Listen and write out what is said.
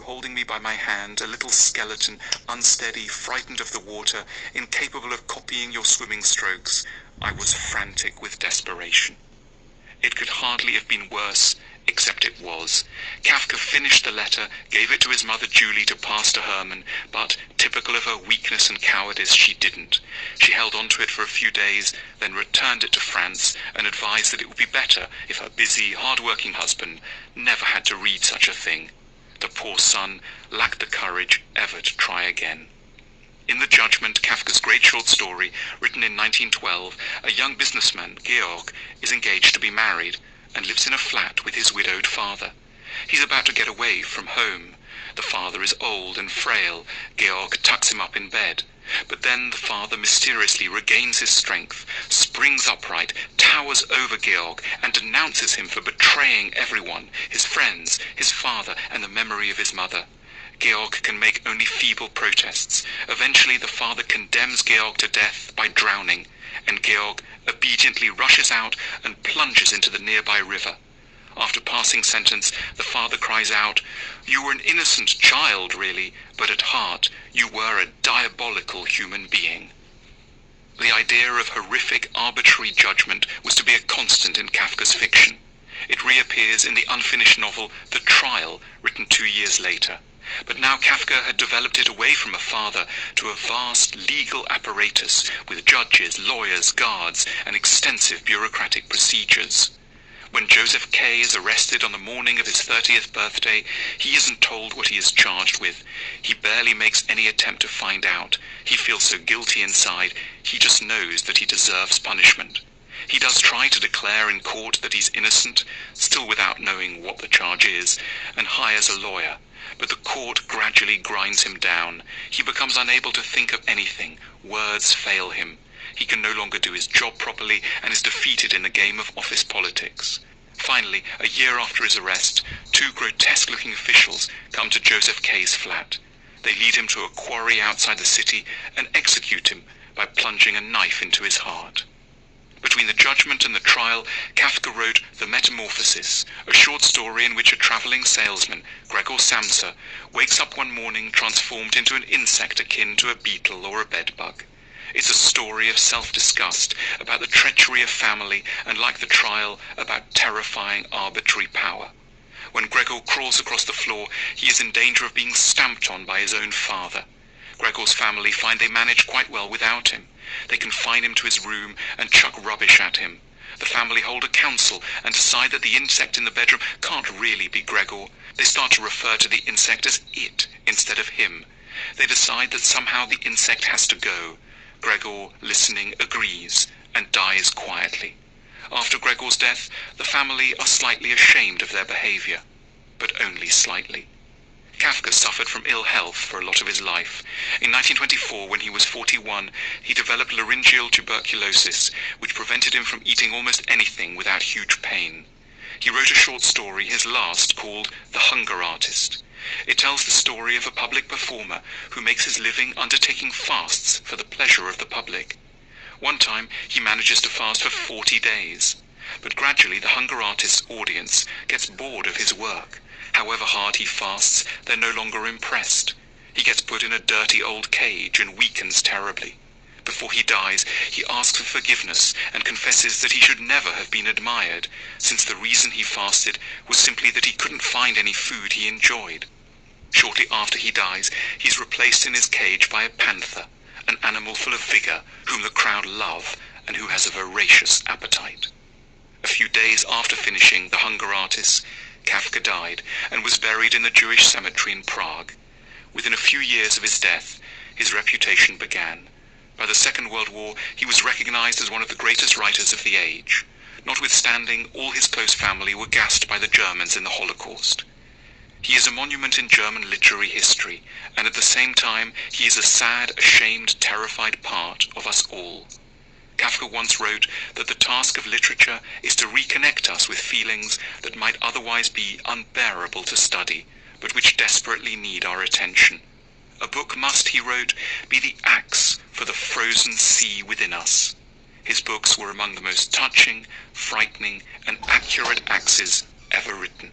holding me by my hand, a little skeleton, unsteady, frightened of the water, incapable of copying your swimming strokes. I was frantic with desperation. It could hardly have been worse, except it was. Kafka finished the letter, gave it to his mother Julie to pass to Herman, but, typical of her weakness and cowardice, she didn't. She held on to it for a few days, then returned it to Franz and advised that it would be better if her busy, hard-working husband never had to read such a thing. The poor son lacked the courage ever to try again. In The Judgment, Kafka's great short story, written in 1912, a young businessman, Georg, is engaged to be married and lives in a flat with his widowed father. He's about to get away from home. The father is old and frail. Georg tucks him up in bed. But then the father mysteriously regains his strength, springs upright, towers over Georg, and denounces him for betraying everyone, his friends, his father, and the memory of his mother. Georg can make only feeble protests. Eventually the father condemns Georg to death by drowning, and Georg obediently rushes out and plunges into the nearby river. After passing sentence, the father cries out, "You were an innocent child, really, but at heart you were a diabolical human being." The idea of horrific, arbitrary judgment was to be a constant in Kafka's fiction. It reappears in the unfinished novel The Trial, written 2 years later. But now Kafka had developed it away from a father to a vast legal apparatus with judges, lawyers, guards, and extensive bureaucratic procedures. When Joseph K. is arrested on the morning of his 30th birthday, he isn't told what he is charged with. He barely makes any attempt to find out. He feels so guilty inside, he just knows that he deserves punishment. He does try to declare in court that he's innocent, still without knowing what the charge is, and hires a lawyer. But the court gradually grinds him down. He becomes unable to think of anything. Words fail him. He can no longer do his job properly and is defeated in the game of office politics. Finally, a year after his arrest, 2 grotesque-looking officials come to Joseph K.'s flat. They lead him to a quarry outside the city and execute him by plunging a knife into his heart. Between The Judgment and The Trial, Kafka wrote The Metamorphosis, a short story in which a travelling salesman, Gregor Samsa, wakes up one morning transformed into an insect akin to a beetle or a bedbug. It's a story of self-disgust, about the treachery of family, and like The Trial, about terrifying arbitrary power. When Gregor crawls across the floor, he is in danger of being stamped on by his own father. Gregor's family find they manage quite well without him. They confine him to his room and chuck rubbish at him. The family hold a council and decide that the insect in the bedroom can't really be Gregor. They start to refer to the insect as it instead of him. They decide that somehow the insect has to go. Gregor, listening, agrees and dies quietly. After Gregor's death, the family are slightly ashamed of their behavior, but only slightly. Kafka suffered from ill health for a lot of his life. In 1924, when he was 41, he developed laryngeal tuberculosis, which prevented him from eating almost anything without huge pain. He wrote a short story, his last, called The Hunger Artist. It tells the story of a public performer who makes his living undertaking fasts for the pleasure of the public. One time, he manages to fast for 40 days. But gradually, the Hunger Artist's audience gets bored of his work. However hard he fasts, they're no longer impressed. He gets put in a dirty old cage and weakens terribly. Before he dies, he asks for forgiveness and confesses that he should never have been admired, since the reason he fasted was simply that he couldn't find any food he enjoyed. Shortly after he dies, he's replaced in his cage by a panther, an animal full of vigor, whom the crowd love and who has a voracious appetite. A few days after finishing The Hunger Artist, Kafka died and was buried in the Jewish cemetery in Prague. Within a few years of his death, his reputation began. By the Second World War, he was recognized as one of the greatest writers of the age. Notwithstanding, all his close family were gassed by the Germans in the Holocaust. He is a monument in German literary history, and at the same time, he is a sad, ashamed, terrified part of us all. Kafka once wrote that the task of literature is to reconnect us with feelings that might otherwise be unbearable to study, but which desperately need our attention. A book must, he wrote, be the axe for the frozen sea within us. His books were among the most touching, frightening, and accurate axes ever written.